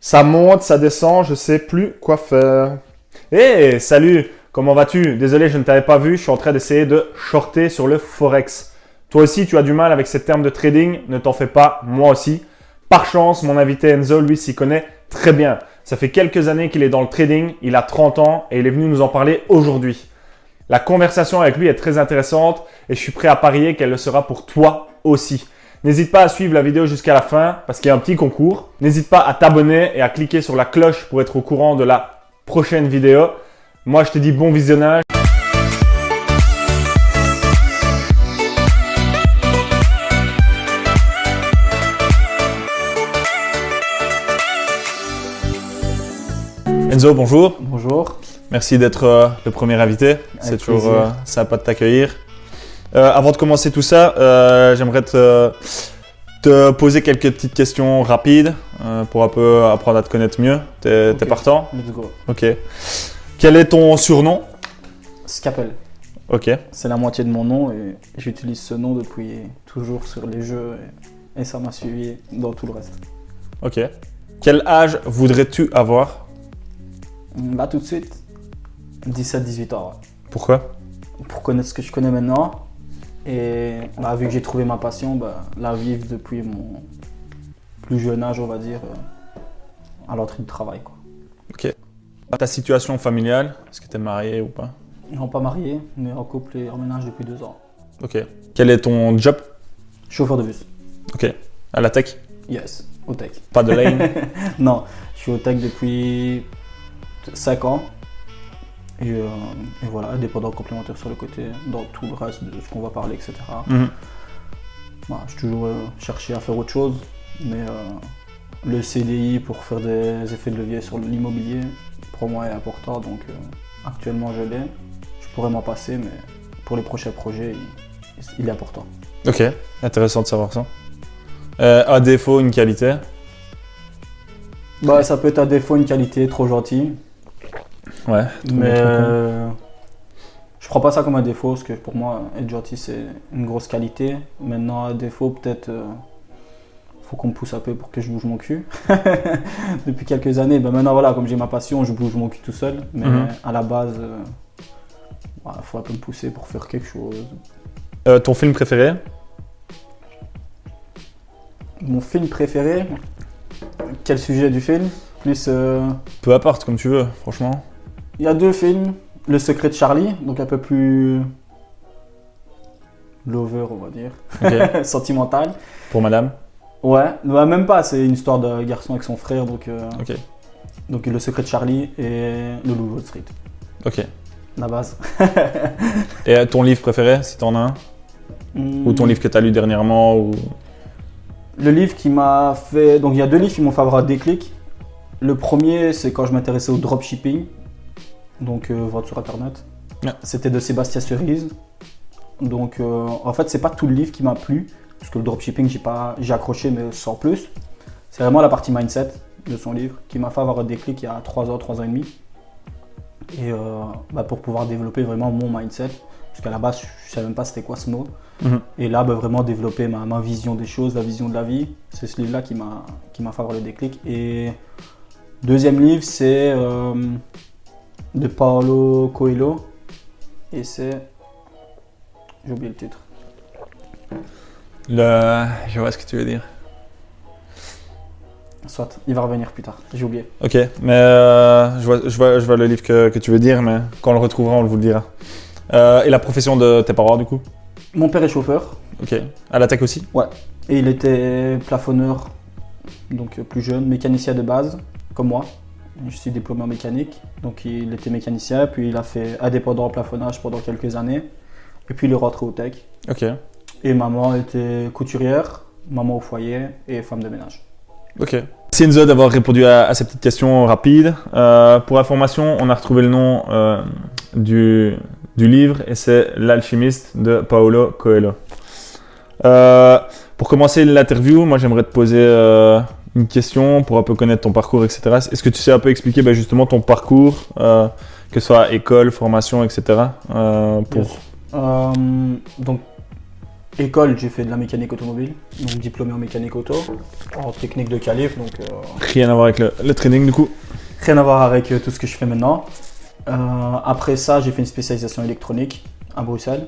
Ça monte, ça descend, je sais plus quoi faire. Hey, salut, comment vas-tu? Désolé, je ne t'avais pas vu, je suis en train d'essayer de shorter sur le Forex. Toi aussi, tu as du mal avec ces termes de trading, ne t'en fais pas, moi aussi. Par chance, mon invité Enzo, lui, s'y connaît très bien. Ça fait quelques années qu'il est dans le trading, il a 30 ans et il est venu nous en parler aujourd'hui. La conversation avec lui est très intéressante et je suis prêt à parier qu'elle le sera pour toi aussi. N'hésite pas à suivre la vidéo jusqu'à la fin parce qu'il y a un petit concours. N'hésite pas à t'abonner et à cliquer sur la cloche pour être au courant de la prochaine vidéo. Moi, je te dis bon visionnage. Enzo, bonjour. Bonjour. Merci d'être le premier invité. C'est toujours sympa de t'accueillir. Avant de commencer tout ça, j'aimerais te poser quelques petites questions rapides pour un peu apprendre à te connaître mieux. T'es partant? Let's go. Ok. Quel est ton surnom? Scapel. Ok. C'est la moitié de mon nom et j'utilise ce nom depuis toujours sur les jeux et ça m'a suivi dans tout le reste. Ok. Quel âge voudrais-tu avoir? Là tout de suite, 17-18 ans. Pourquoi? Pour connaître ce que je connais maintenant et vu que j'ai trouvé ma passion, la vivre depuis mon plus jeune âge, on va dire, à l'entrée du travail, quoi. Ok. Ta situation familiale, est-ce que tu es marié ou pas? Non, pas marié, mais en couple et en ménage depuis 2 ans. Ok. Quel est ton job? Chauffeur de bus. Ok. À la tech? Yes, au tech. Pas de lane? Non, je suis au tech depuis 5 ans. Et voilà, dépendant complémentaire sur le côté, dans tout le reste de ce qu'on va parler, etc. J'ai toujours cherché à faire autre chose, mais le CDI pour faire des effets de levier sur l'immobilier, pour moi, est important. Donc actuellement, je l'ai. Je pourrais m'en passer, mais pour les prochains projets, il est important. Ok, intéressant de savoir ça. À défaut, une qualité? Ça peut être à défaut une qualité, trop gentil. Ouais. Mais je prends pas ça comme un défaut parce que pour moi être gentil c'est une grosse qualité. Maintenant à défaut peut-être faut qu'on me pousse un peu pour que je bouge mon cul. Depuis quelques années, maintenant voilà, comme j'ai ma passion, je bouge mon cul tout seul. Mais à la base, faut un peu me pousser pour faire quelque chose. Ton film préféré? Mon film préféré? Quel sujet du film? Plus Peu importe, comme tu veux, franchement. Il y a 2 films. Le secret de Charlie, donc un peu plus lover, on va dire, Okay. sentimental. Pour madame? Ouais, même pas, c'est une histoire de garçon avec son frère, donc le secret de Charlie et le loup de Wall Street. Ok. La base. Et ton livre préféré, si t'en as un? Ou ton livre que t'as lu dernièrement ou... Le livre qui m'a fait... Donc il y a 2 livres qui m'ont fait avoir un déclic. Le premier, c'est quand je m'intéressais au dropshipping, donc vente sur internet. Yeah. C'était de Sébastien Cerise. Donc en fait, c'est pas tout le livre qui m'a plu, parce que le dropshipping, j'ai accroché, mais sans plus. C'est vraiment la partie mindset de son livre qui m'a fait avoir un déclic il y a 3 ans et demi. Et pour pouvoir développer vraiment mon mindset, parce qu'à la base, je savais même pas c'était quoi ce mot. Et là, vraiment développer ma vision des choses, la vision de la vie. C'est ce livre-là qui m'a fait avoir le déclic. Et deuxième livre, c'est de Paulo Coelho. Et c'est... J'ai oublié le titre. Je vois ce que tu veux dire. Soit, il va revenir plus tard. J'ai oublié. Ok, mais je vois le livre que tu veux dire, mais quand on le retrouvera, on vous le dira. Et la profession de tes parents, du coup? Mon père est chauffeur. Ok. À la tech aussi? Ouais. Et il était plafonneur, donc plus jeune, mécanicien de base, comme moi. Je suis diplômé en mécanique, donc il était mécanicien, puis il a fait indépendant en plafonnage pendant quelques années, et puis il est rentré au tech. Ok. Et maman était couturière, maman au foyer et femme de ménage. Ok. Merci Enzo d'avoir répondu à ces petites questions rapides. Pour information, on a retrouvé le nom du livre et c'est L'Alchimiste de Paulo Coelho. Pour commencer l'interview, moi j'aimerais te poser une question pour un peu connaître ton parcours, etc. Est-ce que tu sais un peu expliquer justement ton parcours, que ce soit école, formation, etc. Donc École, j'ai fait de la mécanique automobile, donc diplômé en mécanique auto, en technique de qualif, donc Rien à voir avec le trading du coup. rien à voir avec tout ce que je fais maintenant. Après ça, j'ai fait une spécialisation électronique à Bruxelles.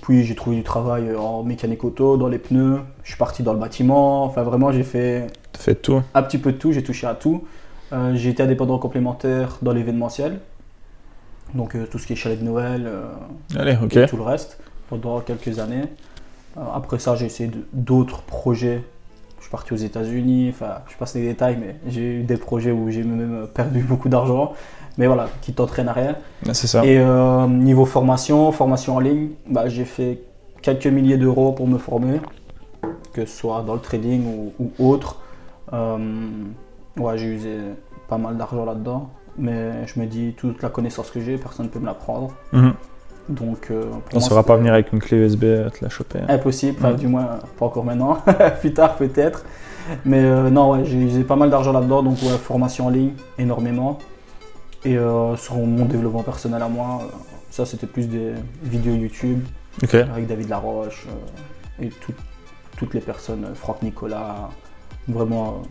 Puis j'ai trouvé du travail en mécanique auto, dans les pneus. Je suis parti dans le bâtiment. Enfin, vraiment, j'ai fait T'as fait tout. un petit peu de tout. J'ai touché à tout. J'ai été indépendant complémentaire dans l'événementiel. Donc tout ce qui est chalet de Noël Allez, ok. et tout le reste pendant quelques années. Après ça, j'ai essayé d'autres projets. Je suis parti aux États-Unis. Enfin, je passe les détails, mais j'ai eu des projets où j'ai même perdu beaucoup d'argent. Mais voilà, qui t'entraînent à rien. Ah, c'est ça. Et niveau formation en ligne, bah, j'ai fait quelques milliers d'euros pour me former, que ce soit dans le trading ou autre. Ouais, j'ai usé pas mal d'argent là-dedans, mais je me dis, toute la connaissance que j'ai, personne ne peut me l'apprendre. Mhm. Donc, pour On ne moi, saura pas c'était venir avec une clé USB te la choper. impossible, enfin, Mhm. du moins pas encore maintenant, plus tard peut-être. Mais non, ouais, j'ai usé pas mal d'argent là-dedans, donc ouais, formation en ligne, énormément. Et sur mon développement personnel à moi, ça c'était plus des vidéos YouTube Ok. avec David Laroche et toutes les personnes, Franck Nicolas, vraiment,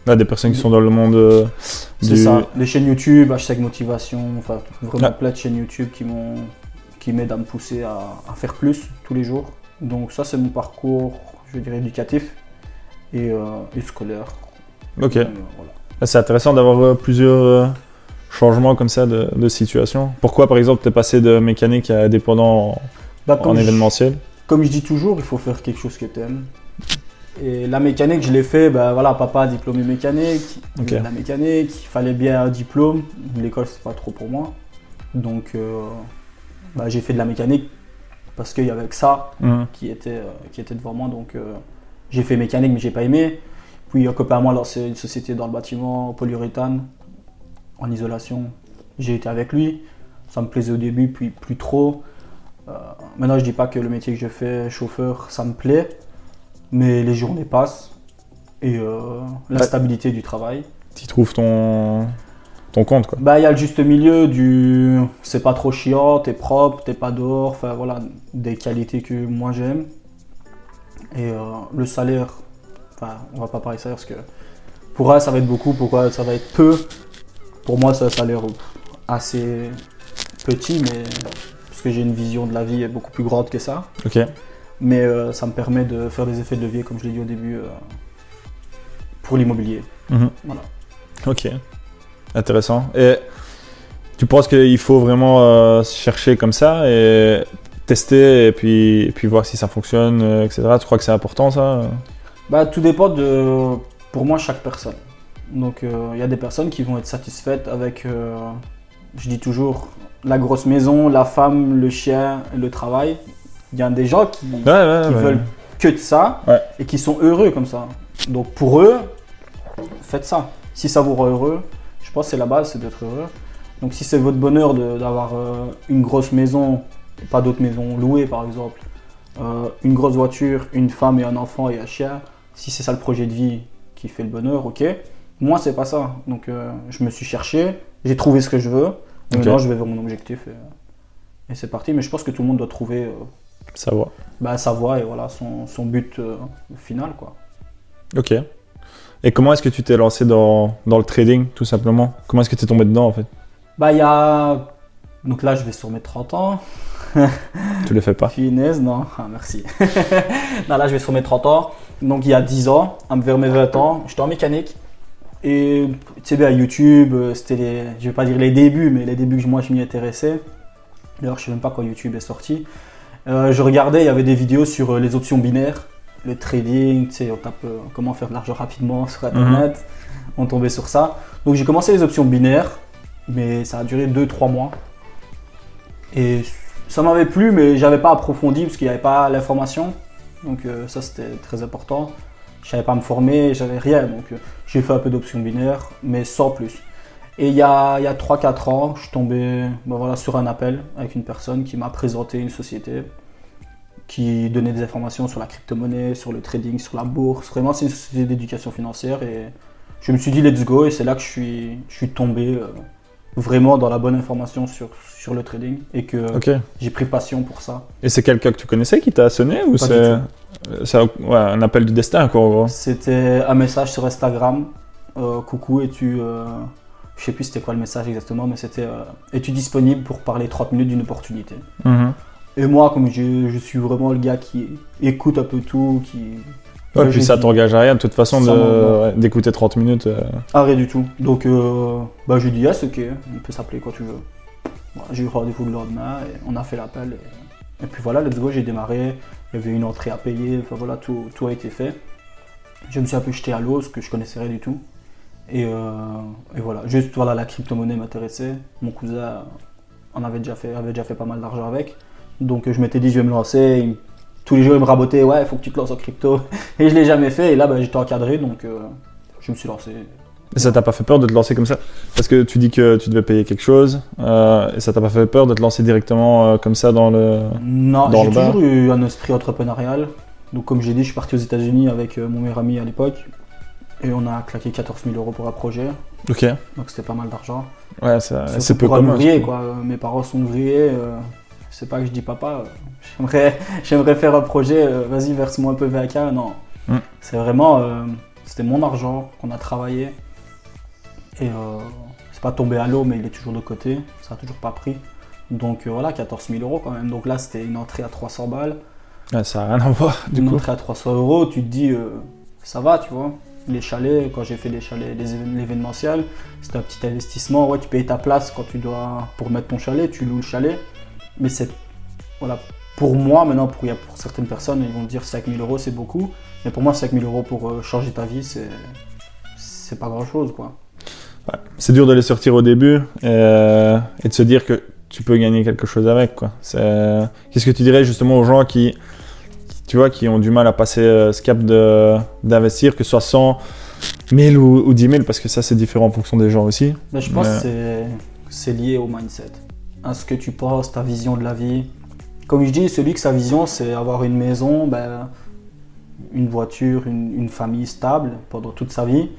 Là, des personnes qui sont dans le monde c'est ça, les chaînes YouTube, hashtag motivation, enfin vraiment Ah. plein de chaînes YouTube qui m'aident à me pousser à faire plus tous les jours. Donc ça c'est mon parcours, je dirais éducatif et scolaire. Ok. Voilà. Là, c'est intéressant d'avoir plusieurs changements comme ça de situation. Pourquoi, par exemple, t'es passé de mécanique à dépendant Bah, en événementiel? Comme je dis toujours, il faut faire quelque chose que tu aimes. Et la mécanique, je l'ai fait, bah voilà, papa diplômé mécanique, Ok. la mécanique, il fallait bien un diplôme. L'école, c'est pas trop pour moi. Donc, bah, j'ai fait de la mécanique parce qu'il y avait que ça Mhm. qui était devant moi. Donc, j'ai fait mécanique, mais j'ai pas aimé. Puis, un copain à moi lancé une société dans le bâtiment, polyuréthane, en isolation. J'ai été avec lui. Ça me plaisait au début, puis plus trop. Maintenant, je dis pas que le métier que je fais, chauffeur, ça me plaît. Mais les journées passent et la Ouais. stabilité du travail. Tu trouves ton compte, quoi. Bah, il y a le juste milieu du c'est pas trop chiant, t'es propre, t'es pas dehors, enfin voilà, des qualités que moi j'aime. Et le salaire, enfin, on va pas parler salaire parce que pour elle ça va être beaucoup, pour elle ça va être peu. Pour moi, c'est un salaire assez petit, mais parce que j'ai une vision de la vie beaucoup plus grande que ça. Ok. Mais ça me permet de faire des effets de levier, comme je l'ai dit au début, pour l'immobilier. Mhm. Voilà. Ok. Intéressant. Et tu penses qu'il faut vraiment chercher comme ça et tester et puis voir si ça fonctionne, etc. Tu crois que c'est important, ça? Bah, tout dépend de, pour moi, chaque personne. Donc, il y a des personnes qui vont être satisfaites avec, je dis toujours, la grosse maison, la femme, le chien, le travail. Il y a des gens qui Ouais. veulent que de ça Ouais. et qui sont heureux comme ça. Donc, pour eux, faites ça. Si ça vous rend heureux, je pense que c'est la base, c'est d'être heureux. Donc, si c'est votre bonheur d'avoir une grosse maison, et pas d'autres maisons louées par exemple, une grosse voiture, une femme et un enfant et un chien, si c'est ça le projet de vie qui fait le bonheur, ok. Moi, c'est pas ça. Donc, je me suis cherché, j'ai trouvé ce que je veux. Et Ok. maintenant, je vais vers mon objectif et c'est parti. Mais je pense que tout le monde doit trouver Ça va. sa voie et voilà, son but final, quoi. Ok. Et comment est-ce que tu t'es lancé dans le trading, tout simplement? Comment est-ce que tu es tombé dedans, en fait? Bah, il y a. Donc là, je vais sur mes 30 ans. Tu le fais pas. Finesse, non, ah, merci. Non, là, je vais sur mes 30 ans. Donc, il y a 10 ans, vers mes 20 ans, j'étais en mécanique. Et tu sais, à YouTube, c'était je vais pas dire les débuts, mais les débuts que moi je m'y intéressais. D'ailleurs, je sais même pas quand YouTube est sorti. Je regardais, il y avait des vidéos sur les options binaires, le trading, tu sais, on tape comment faire de l'argent rapidement sur Internet. On tombait sur ça. Donc, j'ai commencé les options binaires, mais ça a duré 2-3 mois. Et ça m'avait plu, mais j'avais pas approfondi parce qu'il n'y avait pas l'information. Donc, ça, c'était très important. Je savais pas me former, j'avais rien, donc j'ai fait un peu d'options binaires, mais sans plus. Et il y a 3-4 ans, je suis tombé sur un appel avec une personne qui m'a présenté une société qui donnait des informations sur la crypto-monnaie, sur le trading, sur la bourse. Vraiment, c'est une société d'éducation financière et je me suis dit let's go et c'est là que je suis tombé vraiment dans la bonne information sur le trading et que Ok. j'ai pris passion pour ça. Et c'est quelqu'un que tu connaissais qui t'a sonné ou Pas c'est ouais, un appel du destin, quoi, en gros? C'était un message sur Instagram. Coucou, je sais plus c'était quoi le message exactement, mais c'était es-tu disponible pour parler 30 minutes d'une opportunité? Mhm. Et moi, comme je suis vraiment le gars qui écoute un peu tout, Ouais, j'ai puis ça dit- t'engage à rien de toute façon Ça m'engage. ouais, d'écouter 30 minutes. Rien du tout. Donc, j'ai dit yes, ok, on peut s'appeler quand tu veux. Voilà, j'ai eu rendez-vous le lendemain et on a fait l'appel. Et puis voilà, let's go, j'ai démarré. Il y avait une entrée à payer, enfin voilà, tout a été fait. Je me suis un peu jeté à l'eau, ce que je connaissais rien du tout. Et voilà, juste voilà, la crypto-monnaie m'intéressait. Mon cousin avait déjà fait pas mal d'argent avec. Donc je m'étais dit, je vais me lancer. Tous les jours, il me rabotait, ouais, il faut que tu te lances en crypto. Et je l'ai jamais fait. Et là, j'étais encadré, donc je me suis lancé. Et ça t'a pas fait peur de te lancer comme ça? Parce que tu dis que tu devais payer quelque chose, et ça t'a pas fait peur de te lancer directement comme ça dans le... Non, Dans j'ai le bar. toujours eu un esprit entrepreneurial. Donc comme j'ai dit, je suis parti aux États-Unis avec mon meilleur ami à l'époque. Et on a claqué 14 000 euros pour un projet. Ok. Donc c'était pas mal d'argent. Ouais, Surtout c'est peu pour un commun. ouvrier, je trouve. quoi. Mes parents sont ouvriers. C'est pas que je dis papa, j'aimerais faire un projet, vas-y verse-moi un peu VAK. Non. Mm. C'est vraiment, c'était mon argent qu'on a travaillé. Et c'est pas tombé à l'eau, mais il est toujours de côté. Ça a toujours pas pris. Donc voilà, 14 000 euros quand même. Donc là, c'était une entrée à 300 balles. Ouais, ça a rien à voir, du Une coup. entrée à 300 euros, tu te dis, ça va, tu vois. Les chalets, quand j'ai fait les chalets, l'événementiel, c'était un petit investissement. Ouais, tu payes ta place quand tu dois, pour mettre ton chalet, tu loues le chalet. Mais c'est, voilà, pour moi, maintenant, pour certaines personnes, ils vont dire 5 000 euros, c'est beaucoup. Mais pour moi, 5 000 euros pour changer ta vie, c'est pas grand chose, quoi. Ouais. C'est dur de les sortir au début et de se dire que tu peux gagner quelque chose avec, quoi. Qu'est-ce que tu dirais justement aux gens tu vois, qui ont du mal à passer ce cap d'investir, que ce soit 100 000 ou 10 000, parce que ça, c'est différent en fonction des gens aussi. Mais je pense Mais- que c'est lié au mindset, à ce que tu penses, ta vision de la vie. Comme je dis, celui que sa vision, c'est avoir une maison, une voiture, une famille stable pendant toute sa vie.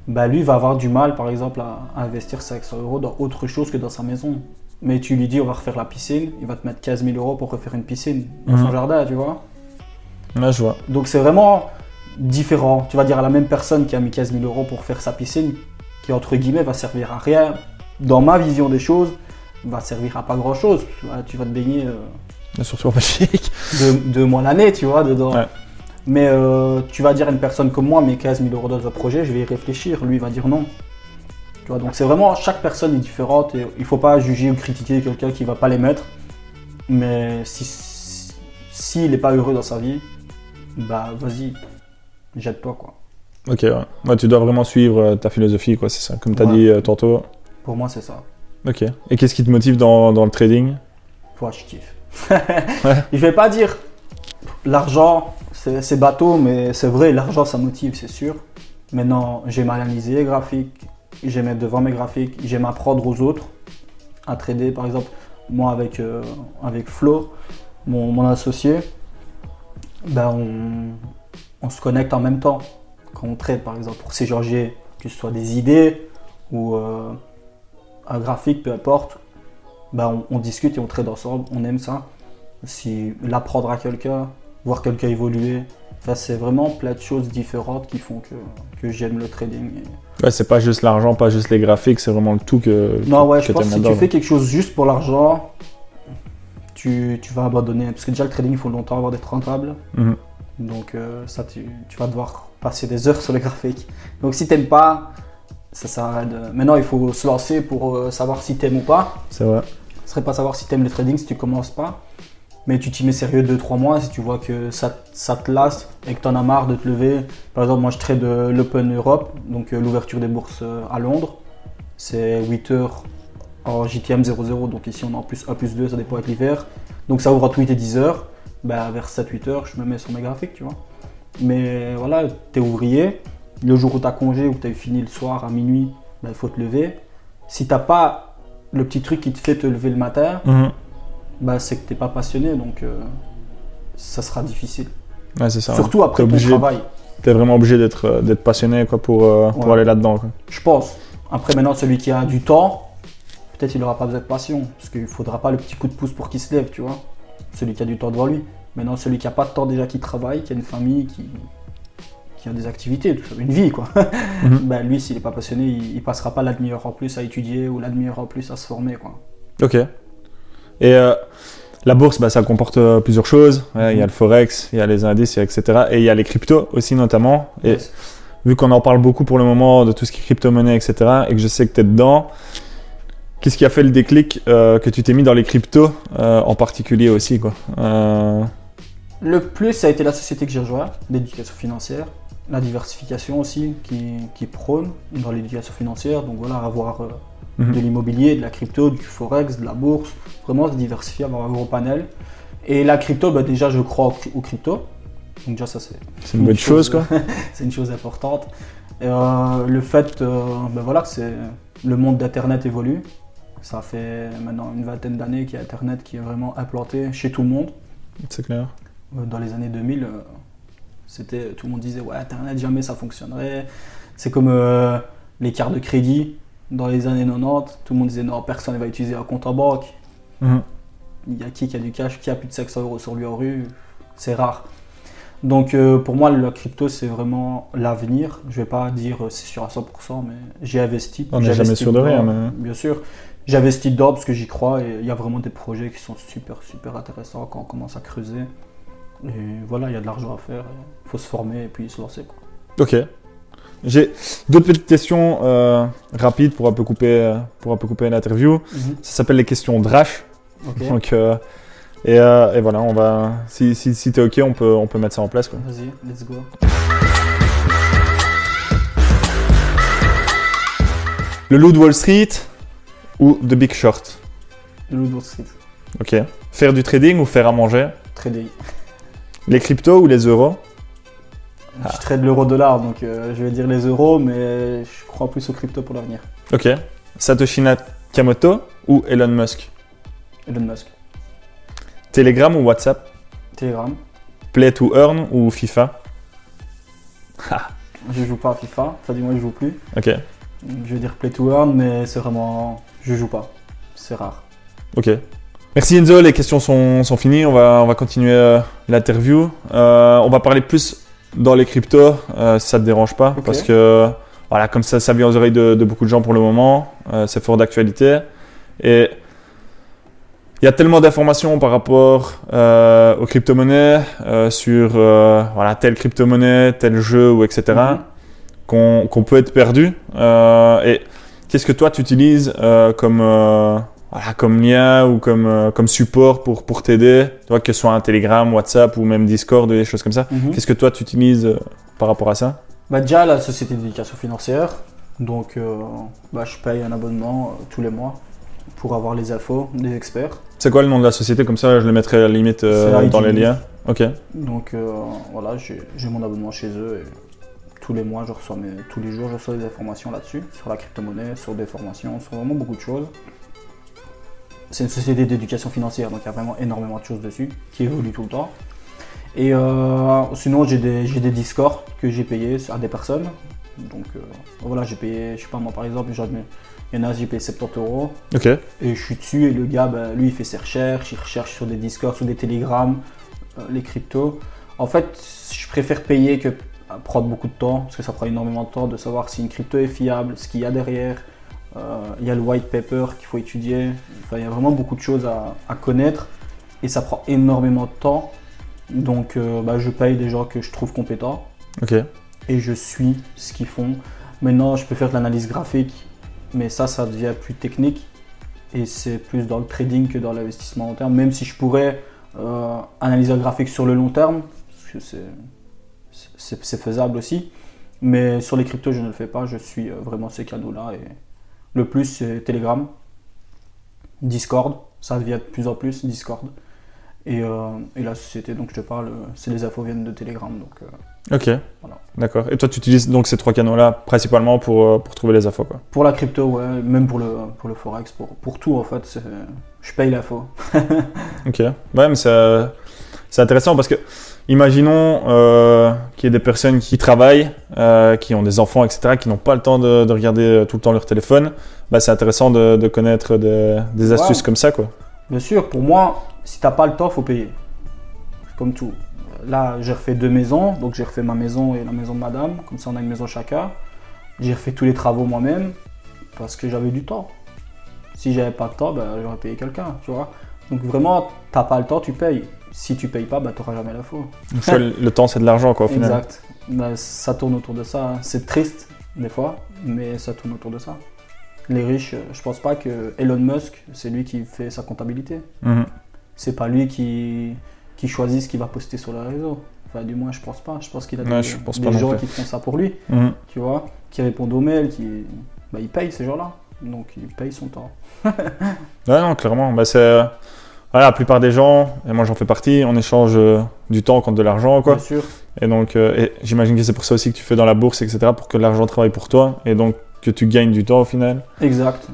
Lui va avoir du mal, par exemple, à investir 500 euros dans autre chose que dans sa maison. Mais tu lui dis, on va refaire la piscine, il va te mettre 15 000 euros pour refaire une piscine dans son Mhm. jardin, tu vois. Ouais, je vois. Donc c'est vraiment différent. Tu vas dire à la même personne qui a mis 15 000 euros pour faire sa piscine, qui entre guillemets va servir à rien, dans ma vision des choses, va servir à pas grand chose. Tu vas te baigner Et surtout en Belgique. 2 mois l'année, tu vois, dedans. Ouais. Mais tu vas dire à une personne comme moi, mais 15 000 euros dans un projet, je vais y réfléchir. Lui, il va dire non. Tu vois, donc c'est vraiment, chaque personne est différente et il faut pas juger ou critiquer quelqu'un qui va pas les mettre. Mais s'il n'est pas heureux dans sa vie, vas-y, jette-toi, quoi. Ok, ouais. Ouais, tu dois vraiment suivre ta philosophie, quoi, c'est ça, comme tu as Ouais. dit tantôt. Pour moi, c'est ça. Ok. Et qu'est-ce qui te motive dans le trading? Toi, je kiffe. Je vais pas dire l'argent, c'est bateau, mais c'est vrai, l'argent, ça motive, c'est sûr. Maintenant, j'aime analyser les graphiques, j'aime être devant mes graphiques, j'aime apprendre aux autres à trader. Par exemple, moi, avec Flo, mon associé, on se connecte en même temps quand on trade, par exemple, pour s'échanger, que ce soit des idées ou un graphique, peu importe. On discute et on trade ensemble, on aime ça. Si l'apprendre à quelqu'un, voir quelqu'un évoluer, ça c'est vraiment plein de choses différentes qui font que j'aime le trading. Ouais, c'est pas juste l'argent, pas juste les graphiques, c'est vraiment le tout que Non, ouais, je que pense que t'aimes si tu là-dedans. fais quelque chose juste pour l'argent, tu vas abandonner. Parce que déjà le trading, il faut longtemps avant d'être rentable. Mhm. Donc ça, tu vas devoir passer des heures sur les graphiques. Donc si t'aimes pas, ça sert à rien de... Maintenant, il faut se lancer pour savoir si t'aimes ou pas. C'est vrai. Ce serait pas savoir si t'aimes le trading si tu commences pas. Mais tu t'y mets sérieux 2-3 mois, si tu vois que ça te lasse et que t'en as marre de te lever. Par exemple, moi je trade l'Open Europe, donc l'ouverture des bourses à Londres. C'est 8 heures en JTM 00, donc ici on est en plus 1 plus 2, ça dépend avec l'hiver. Donc ça ouvre entre 8 et 10 heures. Vers 7-8 heures, je me mets sur mes graphiques, tu vois. Mais voilà, t'es ouvrier. Le jour où t'as congé, où t'as fini le soir à minuit, il faut te lever. Si t'as pas le petit truc qui te fait te lever le matin, Mhm. c'est que t'es pas passionné, donc ça sera difficile. Ouais, c'est ça. Surtout après T'es ton obligé- travail, T'es vraiment obligé d'être passionné, quoi, pour Ouais. aller là-dedans, quoi. je pense. Après maintenant, celui qui a du temps, peut-être il n'aura pas besoin de passion, parce qu'il ne faudra pas le petit coup de pouce pour qu'il se lève, tu vois. Celui qui a du temps devant lui. Maintenant, celui qui n'a pas de temps déjà, qui travaille, qui a une famille, qui a des activités, tout ça, une vie, quoi. Ben, lui, s'il n'est pas passionné, il ne passera pas la demi-heure en plus à étudier ou la demi-heure en plus à se former, quoi. Ok. Et la bourse, ça comporte plusieurs choses. Ouais, il y a le forex, il y a les indices, etc. Et il y a les cryptos aussi notamment. Et Yes. vu qu'on en parle beaucoup pour le moment de tout ce qui est crypto-monnaie, etc. et que je sais que tu es dedans, qu'est-ce qui a fait le déclic que tu t'es mis dans les cryptos en particulier aussi, quoi. Le plus, ça a été la société que j'ai rejoint, l'éducation financière. La diversification aussi, qui prône dans l'éducation financière. Donc voilà, avoir de l'immobilier, de la crypto, du forex, de la bourse. Vraiment se diversifier, avoir un gros panel. Et la crypto, déjà je crois aux cryptos. Donc déjà ça C'est une bonne chose, quoi. C'est une chose importante. Et, le fait voilà, que le monde d'Internet évolue. Ça fait maintenant une vingtaine d'années qu'il y a Internet qui est vraiment implanté chez tout le monde. C'est clair. Dans les années 2000, tout le monde disait ouais, Internet jamais ça fonctionnerait. C'est comme les cartes de crédit dans les années 90. Tout le monde disait non, personne ne va utiliser un compte en banque. Il y a qui a du cash, qui a plus de 500 € sur lui en rue, c'est rare. Donc pour moi, la crypto, c'est vraiment l'avenir. Je ne vais pas dire c'est sûr à 100%, mais j'ai investi. On n'est jamais sûr de rien. Mais... Bien sûr. J'ai investi dedans parce que j'y crois et il y a vraiment des projets qui sont super, super intéressants quand on commence à creuser. Et voilà, il y a de l'argent à faire. Il faut se former et puis se lancer, quoi. Ok. J'ai d'autres petites questions rapides pour un peu couper l'interview. Ça s'appelle les questions Drash. Okay. Donc, et voilà, on va, si t'es ok, on peut mettre ça en place, quoi. Vas-y, let's go. Le loup de Wall Street ou The Big Short? Le loup de Wall Street. Ok. Faire du trading ou faire à manger? Trading. Les cryptos ou les euros? Je trade l'euro-dollar, donc je vais dire les euros, mais je crois plus aux crypto pour l'avenir. Ok. Satoshi Nakamoto ou Elon Musk? Elon Musk. Telegram ou WhatsApp? Telegram. Play to Earn ou FIFA? Je joue pas à FIFA, enfin du moins je joue plus. Ok. Je vais dire Play to Earn, mais c'est vraiment... Je joue pas. C'est rare. Ok. Merci Enzo, les questions sont finies. On va continuer l'interview. On va parler plus dans les cryptos, si ça te dérange pas. Okay. Parce que, voilà, comme ça vient aux oreilles de beaucoup de gens pour le moment. C'est fort d'actualité. Et il y a tellement d'informations par rapport aux crypto-monnaies, sur voilà, telle crypto-monnaie, tel jeu, ou etc. Qu'on peut être perdu. Et qu'est-ce que toi tu utilises comme lien ou comme support pour t'aider, tu vois, que ce soit un Telegram, WhatsApp ou même Discord, des choses comme ça. Qu'est-ce que toi tu utilises par rapport à ça? Déjà la société d'éducation financière, donc je paye un abonnement tous les mois pour avoir les infos des experts. C'est quoi le nom de la société? Comme ça je le mettrai à la limite dans les liens. Ok. Donc voilà, j'ai mon abonnement chez eux et tous les mois tous les jours je reçois des informations là-dessus, sur la crypto-monnaie, sur des formations, sur vraiment beaucoup de choses. C'est une société d'éducation financière, donc il y a vraiment énormément de choses dessus, qui évoluent tout le temps. Et sinon, j'ai des Discord que j'ai payés à des personnes. Donc voilà, j'ai payé, je sais pas moi par exemple, il y en a, j'ai payé 70 €. Ok. Et je suis dessus et le gars, lui, il fait ses recherches, il recherche sur des Discord, sur des Telegram, les cryptos. En fait, je préfère payer que prendre beaucoup de temps, parce que ça prend énormément de temps de savoir si une crypto est fiable, ce qu'il y a derrière. Il y a le white paper qu'il faut étudier, enfin, il y a vraiment beaucoup de choses à connaître et ça prend énormément de temps. Donc je paye des gens que je trouve compétents. Ok. Et je suis ce qu'ils font. Maintenant, je peux faire de l'analyse graphique, mais ça devient plus technique et c'est plus dans le trading que dans l'investissement long terme, même si je pourrais analyser le graphique sur le long terme, parce que c'est faisable aussi. Mais sur les cryptos, je ne le fais pas, je suis vraiment ces canaux-là. Et le plus, c'est Telegram, Discord, ça devient de plus en plus Discord. Et la société dont je te parle, les infos viennent de Telegram. Donc, ok, voilà. D'accord. Et toi, tu utilises donc ces trois canaux-là principalement pour trouver les infos, quoi. Pour la crypto, ouais, même pour le forex, pour tout en fait, je paye l'info. Ok, ouais, mais c'est intéressant parce que imaginons qu'il y ait des personnes qui travaillent, qui ont des enfants, etc., qui n'ont pas le temps de regarder tout le temps leur téléphone. Bah, c'est intéressant de connaître des astuces comme ça, quoi. Bien sûr, pour moi, si t'as pas le temps, faut payer. C'est comme tout. Là, j'ai refait 2 maisons, donc j'ai refait ma maison et la maison de madame, comme ça on a une maison chacun. J'ai refait tous les travaux moi-même parce que j'avais du temps. Si j'avais pas de temps, ben, j'aurais payé quelqu'un, tu vois. Donc vraiment, t'as pas le temps, tu payes. Si tu payes pas, ben, t'auras jamais la faute. Donc, le temps, c'est de l'argent, quoi, au final. Exact. Ben, ça tourne autour de ça. C'est triste, des fois, mais ça tourne autour de ça. Les riches, je pense pas que Elon Musk, c'est lui qui fait sa comptabilité. Mhm. C'est pas lui qui choisit ce qu'il va poster sur les réseaux. Enfin, du moins, je pense pas. Je pense qu'il a Ouais, des je pense pas non gens plus. qui font ça pour lui, Mhm. tu vois, qui répondent aux mails, bah, ils payent ces gens-là. Donc, ils payent son temps. Ouais, non, clairement. Bah, voilà, la plupart des gens, et moi j'en fais partie, on échange du temps contre de l'argent, quoi. Bien sûr. Et donc, et j'imagine que c'est pour ça aussi que tu fais dans la bourse, etc., pour que l'argent travaille pour toi, et donc que tu gagnes du temps au final. Exact.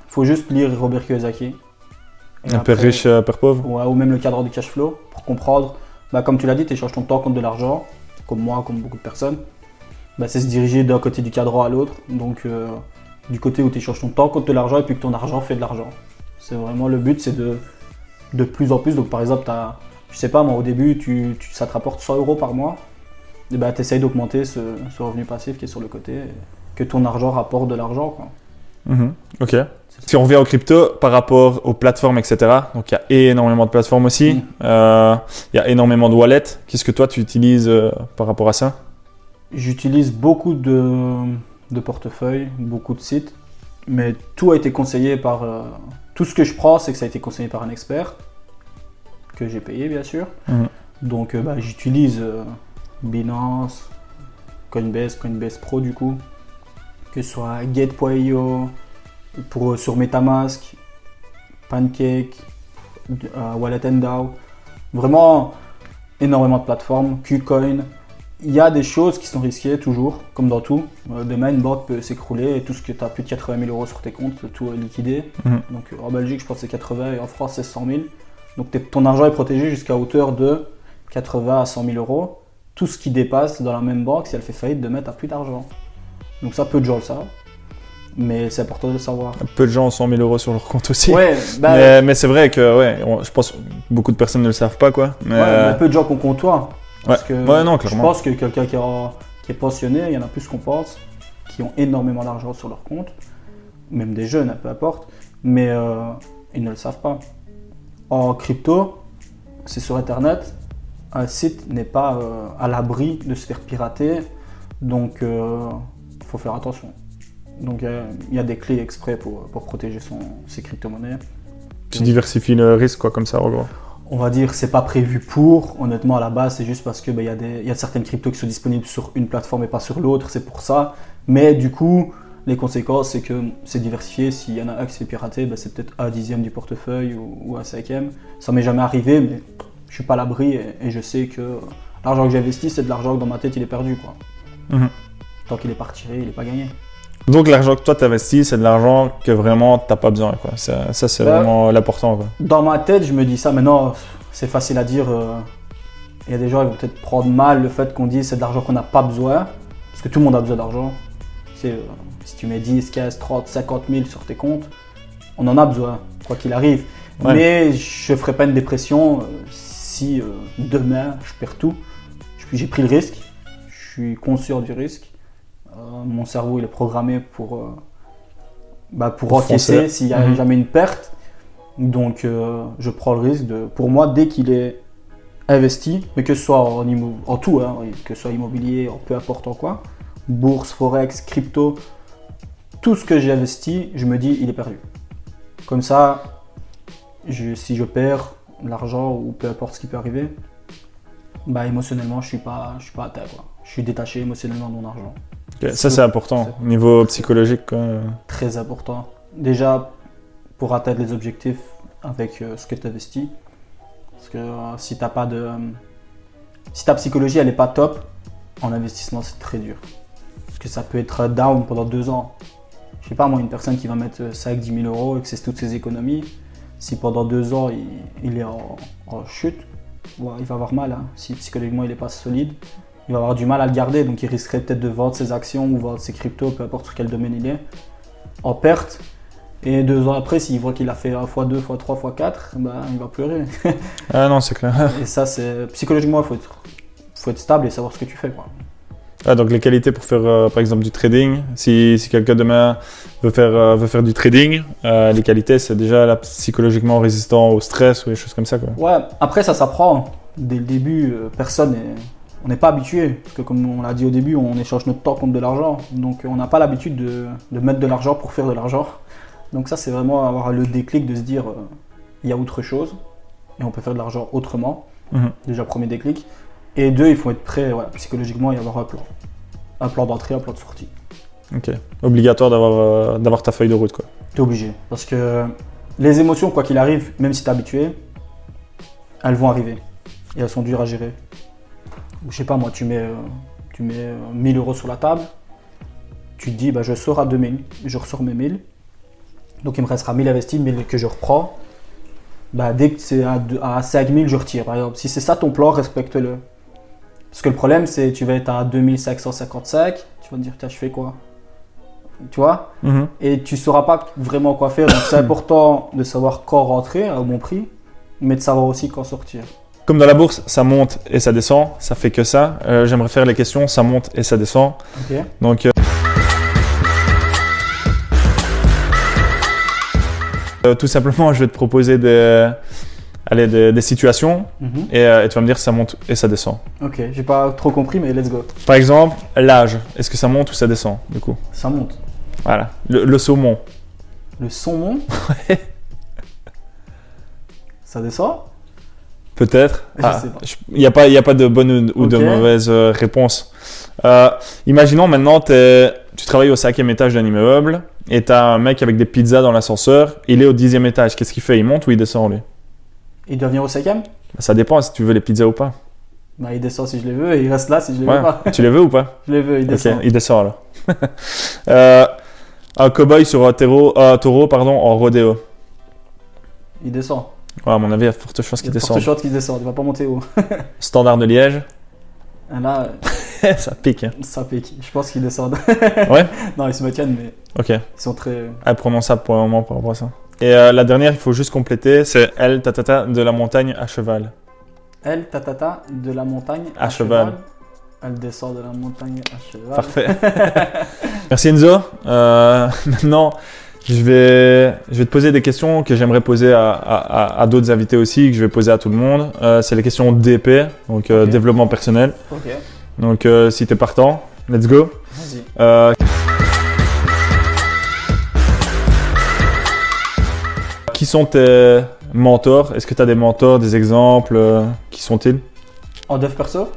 Faut juste lire Robert Kiyosaki. Et Un père après- riche, père pauvre. Ouais, ou même le cadre du cash flow pour comprendre. Bah, comme tu l'as dit, tu échanges ton temps contre de l'argent, comme moi, comme beaucoup de personnes. Bah, c'est se diriger d'un côté du cadran à l'autre. Donc, du côté où tu échanges ton temps contre de l'argent et puis que ton argent fait de l'argent. C'est vraiment le but, c'est de plus en plus. Donc, par exemple, je sais pas, moi, au début, ça te rapporte 100 € par mois. Et bah, tu essayes d'augmenter ce revenu passif qui est sur le côté. Et que ton argent rapporte de l'argent, quoi. Mhm. Ok. Si on revient aux crypto par rapport aux plateformes, etc., donc il y a énormément de plateformes aussi, il y a énormément de wallets. Qu'est-ce que toi tu utilises par rapport à ça? J'utilise beaucoup de portefeuilles, beaucoup de sites, mais tout a été conseillé par... tout ce que je prends, c'est que ça a été conseillé par un expert, que j'ai payé bien sûr. Mhm. Donc bah, j'utilise Binance, Coinbase Pro du coup, que ce soit Gate.io, sur Metamask, Pancake, Wallet and DAO, vraiment énormément de plateformes, KuCoin. Il y a des choses qui sont risquées toujours, comme dans tout. Demain, une banque peut s'écrouler et tout ce que tu as plus de 80 000 € sur tes comptes, tout est liquidé. Mhm. Donc en Belgique, je pense que c'est 80 et en France, c'est 100 000. Donc ton argent est protégé jusqu'à hauteur de 80 à 100 000 €. Tout ce qui dépasse dans la même banque, si elle fait faillite, demain, tu n'as plus d'argent. Donc ça, peu de gens le savent. Mais c'est important de le savoir. Peu de gens ont 100 000 € sur leur compte aussi. Ouais, bah, Mais c'est vrai que je pense que beaucoup de personnes ne le savent pas, quoi. Mais, ouais, mais peu de gens qu'on compte toi. Parce ouais. que Ouais, non, je clairement. pense que quelqu'un qui est pensionné, il y en a plus qu'on pense, qui ont énormément d'argent sur leur compte, même des jeunes, peu importe, mais ils ne le savent pas. En crypto, c'est sur Internet, un site n'est pas à l'abri de se faire pirater, donc il faut faire attention. Donc il y a des clés exprès pour protéger ses crypto-monnaies. Tu diversifies le risque, quoi, comme ça, en gros. On va dire c'est pas prévu pour, honnêtement à la base c'est juste parce que il y a certaines cryptos qui sont disponibles sur une plateforme et pas sur l'autre, c'est pour ça. Mais du coup, les conséquences c'est que c'est diversifié, s'il y en a un qui se fait pirater, c'est peut-être un dixième du portefeuille ou un cinquième. Ça m'est jamais arrivé, mais je suis pas à l'abri et je sais que l'argent que j'investis c'est de l'argent que dans ma tête il est perdu, quoi. Mhm. Tant qu'il est pas retiré, il est pas gagné. Donc l'argent que toi t'investis, c'est de l'argent que vraiment t'as pas besoin, quoi. Ça c'est vraiment l'important, quoi. Dans ma tête, je me dis ça, maintenant c'est facile à dire. Il y a des gens qui vont peut-être prendre mal le fait qu'on dise c'est de l'argent qu'on n'a pas besoin, parce que tout le monde a besoin d'argent. Si tu mets 10, 15, 30, 50 000 sur tes comptes, on en a besoin, quoi qu'il arrive. Ouais. Mais je ne ferai pas une dépression si demain je perds tout. J'ai pris le risque, je suis conscient du risque. Mon cerveau il est programmé pour encaisser foncer. s'il y a jamais une perte. Donc je prends le risque pour moi, dès qu'il est investi, mais que ce soit en tout, hein, que ce soit immobilier, peu importe en quoi, bourse, forex, crypto, tout ce que j'ai investi, je me dis il est perdu. Comme ça, si je perds l'argent ou peu importe ce qui peut arriver, émotionnellement je suis pas à terre, quoi. Je suis détaché émotionnellement de mon argent. Okay. Ça c'est important, au niveau psychologique, quoi. Très important. Déjà, pour atteindre les objectifs avec ce que tu investis. Parce que si ta psychologie elle est pas top, en investissement c'est très dur. Parce que ça peut être down pendant 2 ans. Je sais pas moi, une personne qui va mettre 5-10 000 € et que c'est toutes ses économies, si pendant 2 ans il est en chute, il va avoir mal. Hein. Si psychologiquement il n'est pas solide, il va avoir du mal à le garder. Donc il risquerait peut-être de vendre ses actions ou vendre ses cryptos, peu importe sur quel domaine il est, en perte. Et 2 ans après, s'il voit qu'il a fait x2, x3, x4, ben, il va pleurer. Ah non, c'est clair. Et ça, c'est psychologiquement, il faut être stable et savoir ce que tu fais. Quoi. Ah, donc les qualités pour faire par exemple du trading, si quelqu'un demain veut faire du trading, les qualités c'est déjà là, psychologiquement résistant au stress ou des choses comme ça quoi. Ouais, après ça s'apprend. Dès le début, on n'est pas habitué. Parce que comme on l'a dit au début, on échange notre temps contre de l'argent. Donc on n'a pas l'habitude de mettre de l'argent pour faire de l'argent. Donc ça c'est vraiment avoir le déclic de se dire il y a autre chose et on peut faire de l'argent autrement. Déjà premier déclic. Et 2, il faut être prêt psychologiquement et avoir un plan. Un plan d'entrée, un plan de sortie. Ok. Obligatoire d'avoir ta feuille de route quoi. T'es obligé. Parce que les émotions, quoi qu'il arrive, même si t'es habitué, elles vont arriver. Et elles sont dures à gérer. Ou je sais pas moi, tu mets 1000 euros sur la table. Tu te dis, je sors à 2000. Je ressors mes 1000. Donc il me restera 1000 investis, 1000 que je reprends. Dès que c'est à 5000, je retire. Par exemple, si c'est ça ton plan, respecte-le. Parce que le problème, c'est que tu vas être à 2555, tu vas te dire, tiens, je fais quoi? Tu vois? Et tu ne sauras pas vraiment quoi faire. Donc c'est important de savoir quand rentrer à bon prix, mais de savoir aussi quand sortir. Comme dans la bourse, ça monte et ça descend, ça fait que ça. J'aimerais faire les questions, ça monte et ça descend. Okay. Donc, tout simplement, je vais te proposer des situations et tu vas me dire si ça monte et ça descend. Ok, j'ai pas trop compris, mais let's go. Par exemple, l'âge, est-ce que ça monte ou ça descend du coup? Ça monte. Voilà, le saumon. Le saumon? Ouais. Ça descend? Peut-être. Je sais pas. Il n'y a pas de bonne ou de mauvaise réponse. Imaginons maintenant, tu travailles au 5e étage d'un immeuble et tu as un mec avec des pizzas dans l'ascenseur. Il est au 10e étage. Qu'est-ce qu'il fait? Il monte ou il descend lui? Il doit venir au 5e? Ça dépend si tu veux les pizzas ou pas. Il descend si je les veux et il reste là si je les veux pas. Tu les veux ou pas? Je les veux, il descend. Ok, il descend alors. Un cow-boy sur un taureau en rodéo. Il descend. Ouais, à mon avis, il y a de fortes chances qu'il descende. Il y a de fortes chances qu'il descende, il va pas monter haut. Standard de Liège. Là, ça pique. Hein. Ça pique. Je pense qu'ils descendent. Ouais. Non, ils se maintiennent, mais ok. ils sont très... Imprononçable pour le moment par rapport à ça. Et la dernière, il faut juste compléter, c'est El Tatata de la montagne à cheval. El Tatata de la montagne à cheval. Elle descend de la montagne à cheval. Parfait. Merci Enzo. Maintenant, je vais te poser des questions que j'aimerais poser à d'autres invités aussi, que je vais poser à tout le monde. C'est les questions DP, donc développement personnel. Ok. Donc si tu es partant, let's go. Vas-y. Qui sont tes mentors? Est-ce que tu as des mentors, des exemples? Qui sont-ils? En dev perso?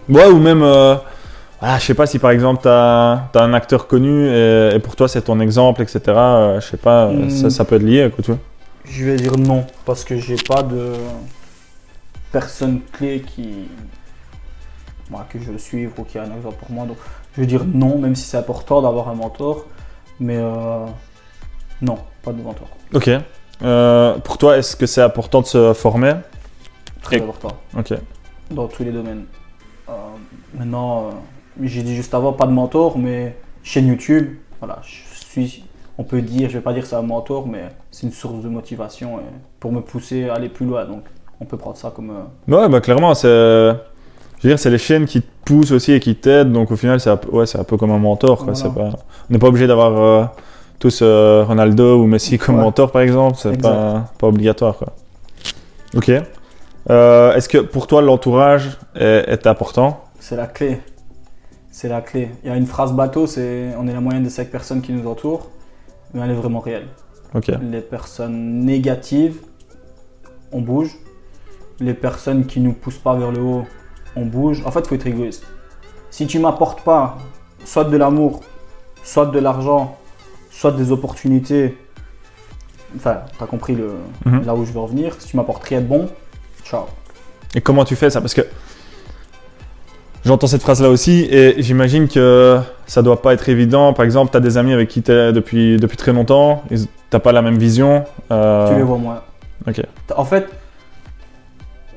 Ouais, ou même, je sais pas si par exemple tu as un acteur connu et pour toi c'est ton exemple, etc. Je sais pas, ça peut être lié, quoi, tu vois. Je vais dire non, parce que j'ai pas de personne clé que je veux suivre ou qui a un exemple pour moi. Donc je vais dire non, même si c'est important d'avoir un mentor. Mais non, pas de mentor. Ok. Pour toi, est-ce que c'est important de se former? Très important. Ok. Dans tous les domaines. Maintenant, j'ai dit juste avant, pas de mentor, mais chaîne YouTube, voilà, on peut dire, je vais pas dire que c'est un mentor, mais c'est une source de motivation pour me pousser à aller plus loin. Donc, on peut prendre ça comme... Ouais, clairement, je veux dire, c'est les chaînes qui te poussent aussi et qui t'aident. Donc, au final, c'est un peu comme un mentor. Quoi. Voilà. On n'est pas obligé d'avoir tous Ronaldo ou Messi comme mentor, par exemple. C'est pas obligatoire. Quoi. Ok. Est-ce que pour toi, l'entourage est important? C'est la clé. C'est la clé. Il y a une phrase bateau, c'est on est la moyenne des 5 personnes qui nous entourent, mais elle est vraiment réelle. Ok. Les personnes négatives, on bouge. Les personnes qui nous poussent pas vers le haut, on bouge. En fait, il faut être égoïste. Si tu m'apportes pas soit de l'amour, soit de l'argent, soit des opportunités, enfin, tu as compris là où je veux en venir. Si tu m'apportes rien de bon, ciao. Et comment tu fais ça? Parce que j'entends cette phrase-là aussi et j'imagine que ça doit pas être évident. Par exemple, tu as des amis avec qui tu es depuis très longtemps, tu n'as pas la même vision. Tu les vois moins. Ok. En fait,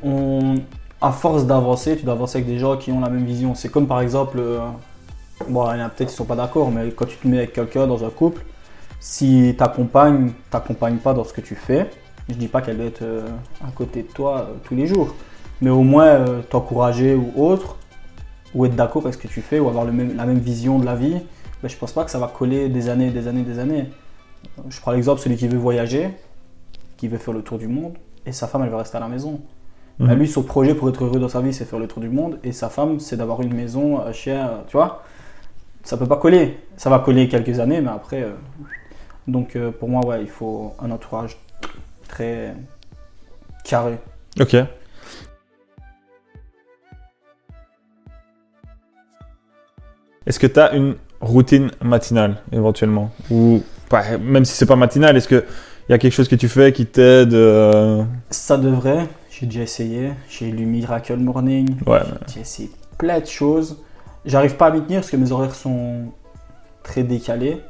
on à force d'avancer, tu dois avancer avec des gens qui ont la même vision. C'est comme par exemple, bon, il y en a peut-être qui ne sont pas d'accord, mais quand tu te mets avec quelqu'un dans un couple, si ta compagne t'accompagne pas dans ce que tu fais, je dis pas qu'elle doit être à côté de toi tous les jours, mais au moins t'encourager ou autre, ou être d'accord avec ce que tu fais, ou avoir la même vision de la vie, ben, je pense pas que ça va coller des années, des années, des années. Je prends l'exemple, celui qui veut voyager, qui veut faire le tour du monde, et sa femme elle va rester à la maison. Ben, lui, son projet pour être heureux dans sa vie, c'est faire le tour du monde, et sa femme, c'est d'avoir une maison, un chien, tu vois. Ça peut pas coller. Ça va coller quelques années, mais après... Donc pour moi, ouais, il faut un entourage très carré. Ok. Est-ce que tu as une routine matinale éventuellement? Ou même si c'est pas matinal, est-ce qu'il y a quelque chose que tu fais qui t'aide Ça devrait. J'ai déjà essayé. J'ai lu Miracle Morning. Ouais. J'ai essayé plein de choses. J'arrive pas à m'y tenir parce que mes horaires sont très décalés.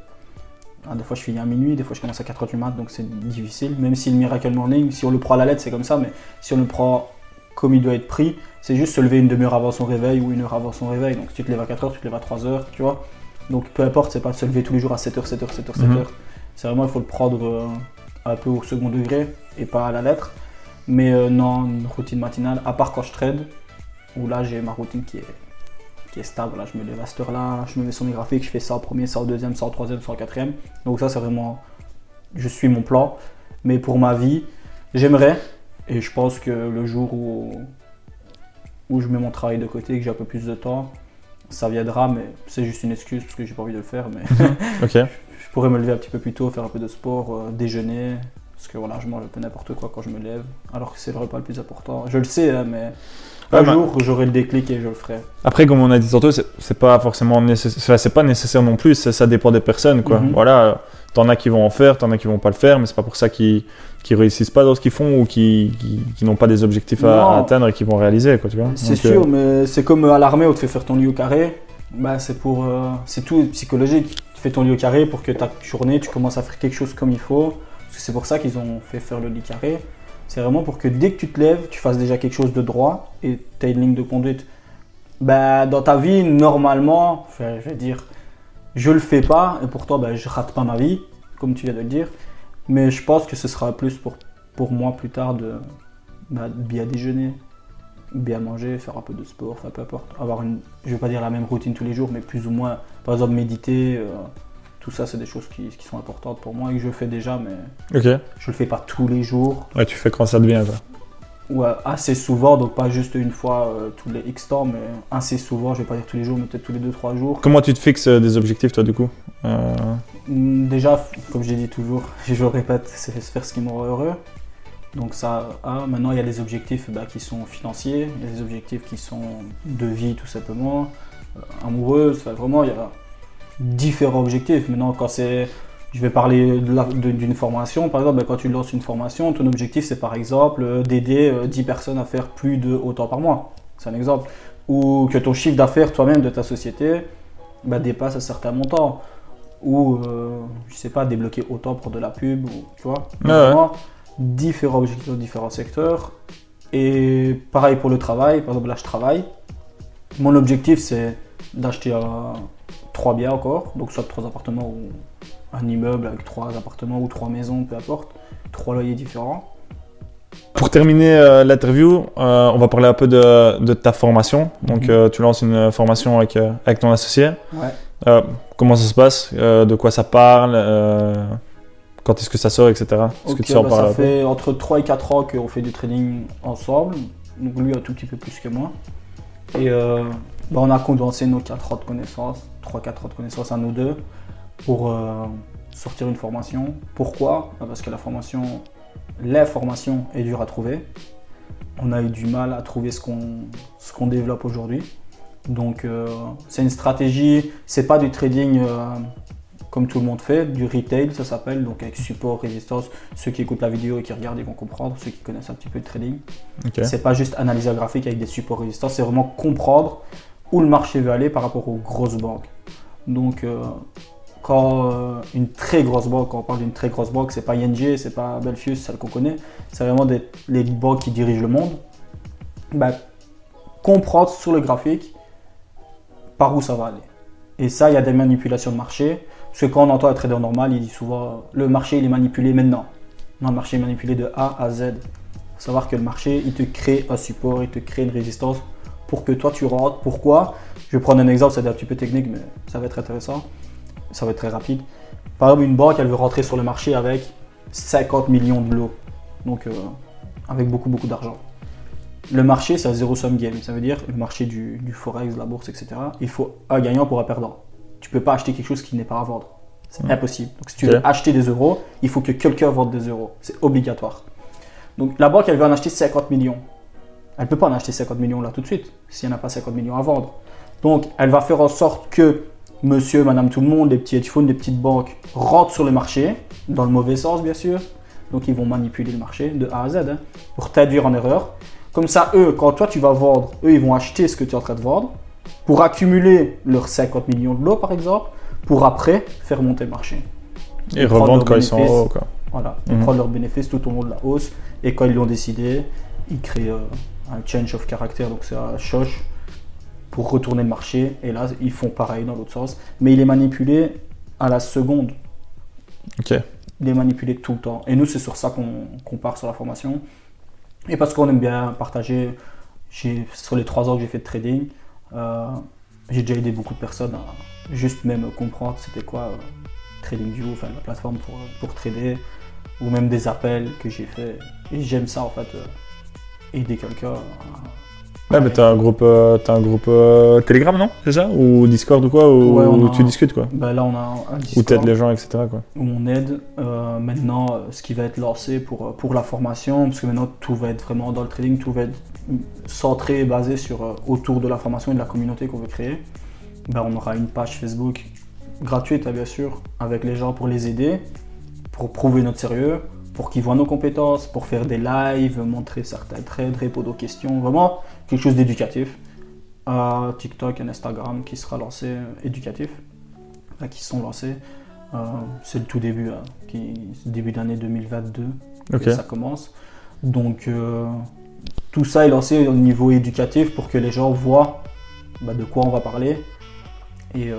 Des fois je finis à minuit, des fois je commence à 4h du mat, donc c'est difficile. Même si le Miracle Morning, si on le prend à la lettre, c'est comme ça, mais si on le prend comme il doit être pris, c'est juste se lever une demi-heure avant son réveil ou une heure avant son réveil. Donc si tu te lèves à 4h, tu te lèves à 3h, tu vois. Donc peu importe, c'est pas de se lever tous les jours à 7h, 7h, 7h, 7h. C'est vraiment, il faut le prendre un peu au second degré et pas à la lettre. Mais non, une routine matinale, à part quand je trade, où là j'ai ma routine qui est stable. Là, je me lève à cette heure-là, je me mets sur mes graphiques, je fais ça au premier, ça au deuxième, ça au troisième, ça au quatrième. Donc ça, c'est vraiment, je suis mon plan. Mais pour ma vie, j'aimerais, et je pense que le jour où je mets mon travail de côté et que j'ai un peu plus de temps, ça viendra, mais c'est juste une excuse parce que j'ai pas envie de le faire. Mais Ok. je pourrais me lever un petit peu plus tôt, faire un peu de sport, déjeuner, parce que voilà, je mange un peu n'importe quoi quand je me lève, alors que c'est le repas le plus important. Je le sais, hein, mais un jour j'aurai le déclic et je le ferai. Après, comme on a dit tantôt, c'est pas forcément nécessaire, c'est pas nécessaire non plus, ça dépend des personnes, quoi. Voilà, t'en as qui vont en faire, t'en as qui vont pas le faire, mais c'est pas pour ça qu'ils réussissent pas dans ce qu'ils font ou qui n'ont pas des objectifs à atteindre et qui vont réaliser, quoi, tu vois. C'est sûr, mais c'est comme à l'armée où tu fais faire ton lit au carré, bah c'est tout psychologique. Tu fais ton lit au carré pour que ta journée, tu commences à faire quelque chose comme il faut. Parce que c'est pour ça qu'ils ont fait faire le lit carré. C'est vraiment pour que dès que tu te lèves, tu fasses déjà quelque chose de droit et tu as une ligne de conduite. Bah, dans ta vie, normalement, je vais dire, je le fais pas et pourtant je rate pas ma vie, comme tu viens de le dire. Mais je pense que ce sera plus pour moi plus tard de bien déjeuner, bien manger, faire un peu de sport, enfin peu importe. Avoir je vais pas dire la même routine tous les jours, mais plus ou moins, par exemple méditer. Tout ça, c'est des choses qui sont importantes pour moi et que je fais déjà, mais je le fais pas tous les jours. Ouais, tu fais quand ça devient, quoi. Ouais, assez souvent, donc pas juste une fois tous les X temps, mais assez souvent, je vais pas dire tous les jours, mais peut-être tous les 2-3 jours. Comment tu te fixes des objectifs, toi, du coup Déjà, comme je l'ai dit toujours, je le répète, c'est faire ce qui me rend heureux. Donc ça, maintenant, il y a des objectifs qui sont financiers, il y a des objectifs qui sont de vie, tout simplement, amoureuses, enfin, vraiment, il y a différents objectifs. Maintenant, je vais parler d'une formation. Par exemple, quand tu lances une formation, ton objectif, c'est par exemple d'aider 10 personnes à faire plus de autant par mois. C'est un exemple. Ou que ton chiffre d'affaires toi-même de ta société dépasse un certain montant. Ou, je sais pas, débloquer autant pour de la pub. Ou, tu vois, vraiment, différents objectifs dans différents secteurs. Et pareil pour le travail. Par exemple, là, je travaille. Mon objectif, c'est d'acheter 3 biens encore, donc soit 3 appartements ou un immeuble avec 3 appartements ou 3 maisons, peu importe, 3 loyers différents. Pour terminer l'interview, on va parler un peu de ta formation. Donc tu lances une formation avec ton associé. Ouais. Comment ça se passe, de quoi ça parle, quand est-ce que ça sort, etc. Est-ce que tu en parles ça fait entre 3 et 4 ans qu'on fait du trading ensemble, donc lui un tout petit peu plus que moi. Et on a condensé nos 4 ans de connaissances, 3-4 ans de connaissances à nous deux pour sortir une formation. Pourquoi ? Parce que l'information est dure à trouver. On a eu du mal à trouver ce qu'on développe aujourd'hui. Donc c'est une stratégie, c'est pas du trading comme tout le monde fait, du retail ça s'appelle, donc avec support, résistance. Ceux qui écoutent la vidéo et qui regardent ils vont comprendre, ceux qui connaissent un petit peu de trading. C'est pas juste analyser un graphique avec des supports résistance, c'est vraiment comprendre où le marché veut aller par rapport aux grosses banques. Donc quand une très grosse banque, quand on parle d'une très grosse banque, c'est pas ING, c'est pas Belfius, celle qu'on connaît, c'est vraiment les banques qui dirigent le monde. comprendre sur le graphique par où ça va aller. Et ça, il y a des manipulations de marché. Parce que quand on entend un trader normal, il dit souvent le marché il est manipulé maintenant. Non, le marché est manipulé de A à Z. Il faut savoir que le marché, il te crée un support, il te crée une résistance pour que toi tu rentres. Pourquoi? Je vais prendre un exemple, c'est un petit peu technique, mais ça va être intéressant. Ça va être très rapide. Par exemple, une banque, elle veut rentrer sur le marché avec 50 millions de lots. Donc, avec beaucoup d'argent. Le marché, c'est un zero-sum game. Ça veut dire le marché du forex, de la bourse, etc. Il faut un gagnant pour un perdant. Tu ne peux pas acheter quelque chose qui n'est pas à vendre. C'est impossible. Donc, si tu veux acheter des euros, il faut que quelqu'un vende des euros. C'est obligatoire. Donc, la banque, elle veut en acheter 50 millions. Elle ne peut pas en acheter 50 millions là tout de suite, s'il n'y en a pas 50 millions à vendre. Donc, elle va faire en sorte que monsieur, madame, tout le monde, les petits hedge funds, les petites banques rentrent sur le marché, dans le mauvais sens, bien sûr. Donc, ils vont manipuler le marché de A à Z pour t'induire en erreur. Comme ça, eux, quand toi, tu vas vendre, eux, ils vont acheter ce que tu es en train de vendre pour accumuler leurs 50 millions de lots, par exemple, pour après faire monter le marché. Et revendre quand ils sont en haut, quoi. Voilà, ils prennent leurs bénéfices tout au long de la hausse. Et quand ils l'ont décidé, ils créent un change of character, donc c'est un choc pour retourner le marché. Et là, ils font pareil dans l'autre sens. Mais il est manipulé à la seconde. Ok. Il est manipulé tout le temps. Et nous, c'est sur ça qu'on part sur la formation. Et parce qu'on aime bien partager, sur les 3 ans que j'ai fait de trading, j'ai déjà aidé beaucoup de personnes à juste même comprendre c'était quoi TradingView, enfin la plateforme pour trader, ou même des appels que j'ai fait. Et j'aime ça en fait, aider quelqu'un. Ouais, mais t'as un groupe Telegram, non? C'est ça? Ou Discord ou quoi? Où tu discutes, quoi? Ben là, on a un Discord. Où t'aides les gens, etc., quoi. Où on aide. Maintenant, ce qui va être lancé pour la formation, parce que maintenant, tout va être vraiment dans le trading, tout va être centré et basé autour de la formation et de la communauté qu'on veut créer. Ben, on aura une page Facebook gratuite, bien sûr, avec les gens pour les aider, pour prouver notre sérieux, pour qu'ils voient nos compétences, pour faire des lives, montrer certains trades, répondre aux questions, vraiment quelque chose d'éducatif. TikTok et Instagram qui sera lancé éducatif, qui sont lancés. C'est le tout début, début d'année 2022 que ça commence. Donc tout ça est lancé au niveau éducatif pour que les gens voient de quoi on va parler et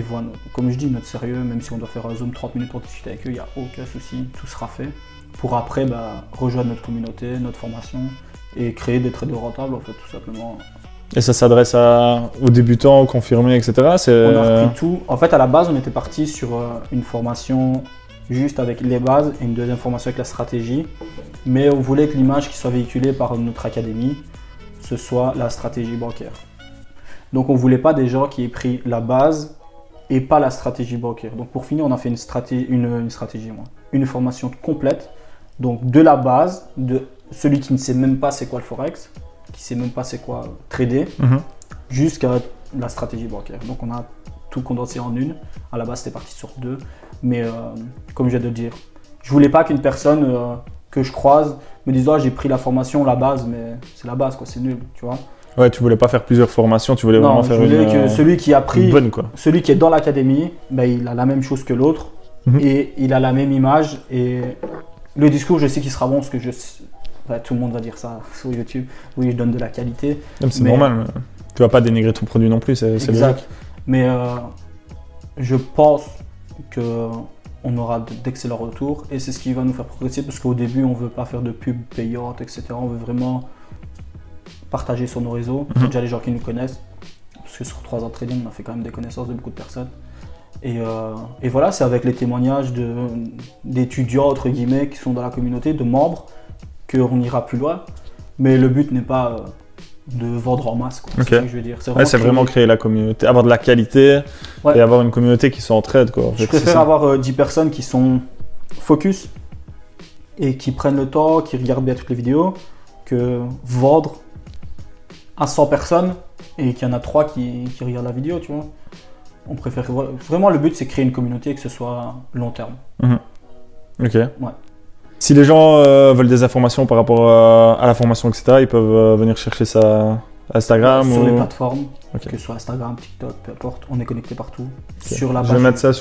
voient, comme je dis, notre sérieux. Même si on doit faire un Zoom 30 minutes pour discuter avec eux, il n'y a aucun souci, tout sera fait pour après rejoindre notre communauté, notre formation et créer des traders rentables en fait, tout simplement. Et ça s'adresse aux débutants, aux confirmés, etc. On a repris tout. En fait, à la base, on était parti sur une formation juste avec les bases et une deuxième formation avec la stratégie. Mais on voulait que l'image qui soit véhiculée par notre académie, ce soit la stratégie bancaire. Donc, on ne voulait pas des gens qui aient pris la base et pas la stratégie bancaire. Donc, pour finir, on a fait une formation complète. Donc, de la base, de celui qui ne sait même pas c'est quoi le Forex, qui ne sait même pas c'est quoi trader, jusqu'à la stratégie bancaire. Donc on a tout condensé en une. À la base c'était parti sur 2. Mais comme je viens de le dire, je voulais pas qu'une personne que je croise me dise j'ai pris la formation, la base, mais c'est la base, quoi, c'est nul, tu vois. Ouais, tu voulais pas faire plusieurs formations, tu voulais vraiment faire que celui qui a pris, bonne, quoi. Celui qui est dans l'académie, il a la même chose que l'autre et il a la même image. Et le discours, je sais qu'il sera bon parce que tout le monde va dire ça sur YouTube. Oui, je donne de la qualité. C'est normal. Tu vas pas dénigrer ton produit non plus, c'est exact. Mais je pense qu'on aura d'excellents retours et c'est ce qui va nous faire progresser parce qu'au début, on veut pas faire de pub payante, etc. On veut vraiment partager sur nos réseaux. Il y a déjà les gens qui nous connaissent parce que sur 3 ans de trading, on a fait quand même des connaissances de beaucoup de personnes. Et voilà, c'est avec les témoignages d'étudiants, entre guillemets, qui sont dans la communauté, de membres, qu'on ira plus loin. Mais le but n'est pas de vendre en masse, quoi. C'est ça que je veux dire. C'est vraiment créer la communauté, avoir de la qualité et avoir une communauté qui s'entraide, quoi. En fait, je préfère avoir 10 personnes qui sont focus et qui prennent le temps, qui regardent bien toutes les vidéos, que vendre à 100 personnes et qu'il y en a 3 qui regardent la vidéo, tu vois. On préfère vraiment, le but c'est créer une communauté et que ce soit long terme. Ok. Ouais. Si les gens veulent des informations par rapport à la formation, etc., ils peuvent venir chercher ça à Instagram sur les plateformes, que ce soit Instagram, TikTok, peu importe, on est connecté partout. Sur la page. Je vais mettre ça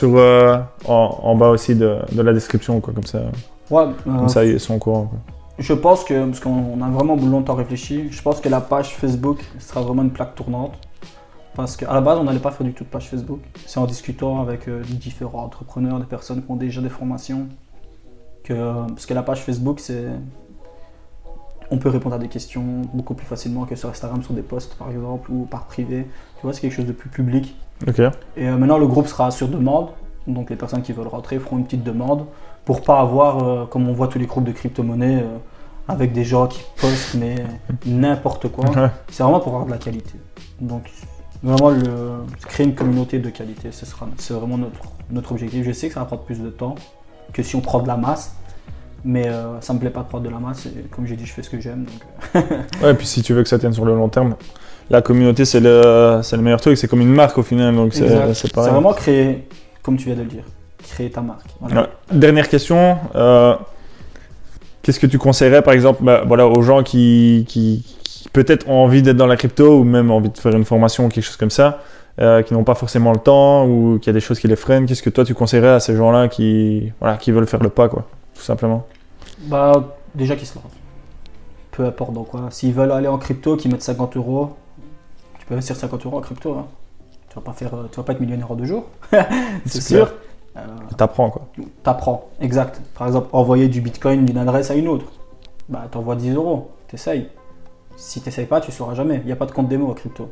en bas aussi de la description, quoi, comme ça. Ouais, comme ça, ils sont au courant, quoi. Je pense que, parce qu'on a vraiment longtemps réfléchi, je pense que la page Facebook sera vraiment une plaque tournante. Parce qu'à la base, on n'allait pas faire du tout de page Facebook. C'est en discutant avec différents entrepreneurs, des personnes qui ont déjà des formations. Parce que la page Facebook, on peut répondre à des questions beaucoup plus facilement que sur Instagram, sur des posts par exemple, ou par privé. Tu vois, c'est quelque chose de plus public. Ok. Et maintenant, le groupe sera sur demande. Donc les personnes qui veulent rentrer feront une petite demande pour pas avoir, comme on voit tous les groupes de crypto-monnaies, avec des gens qui postent mais n'importe quoi. Ouais. C'est vraiment pour avoir de la qualité. Donc vraiment créer une communauté de qualité, c'est vraiment notre objectif. Je sais que ça va prendre plus de temps que si on prend de la masse, mais ça me plaît pas de prendre de la masse. Et comme j'ai dit, je fais ce que j'aime. Donc Ouais, et puis si tu veux que ça tienne sur le long terme, la communauté c'est le meilleur truc, c'est comme une marque au final, donc c'est pareil. C'est vraiment créer, comme tu viens de le dire, créer ta marque. Voilà. Ouais. Dernière question, qu'est-ce que tu conseillerais par exemple voilà, aux gens qui peut-être ont envie d'être dans la crypto ou même envie de faire une formation ou quelque chose comme ça, qui n'ont pas forcément le temps ou qu'il y a des choses qui les freinent, qu'est-ce que toi tu conseillerais à ces gens-là qui veulent faire le pas, quoi, tout simplement? Déjà qu'ils se lancent. Peu importe dans quoi. S'ils veulent aller en crypto, qu'ils mettent 50 €, tu peux investir 50 € en crypto. Hein. Tu vas pas être millionnaire en 2 jours. c'est sûr. T'apprends, quoi. T'apprends, exact. Par exemple, envoyer du bitcoin d'une adresse à une autre. T'envoies 10 €, t'essayes. Si t'essayes pas, tu sauras jamais. Il n'y a pas de compte démo en crypto.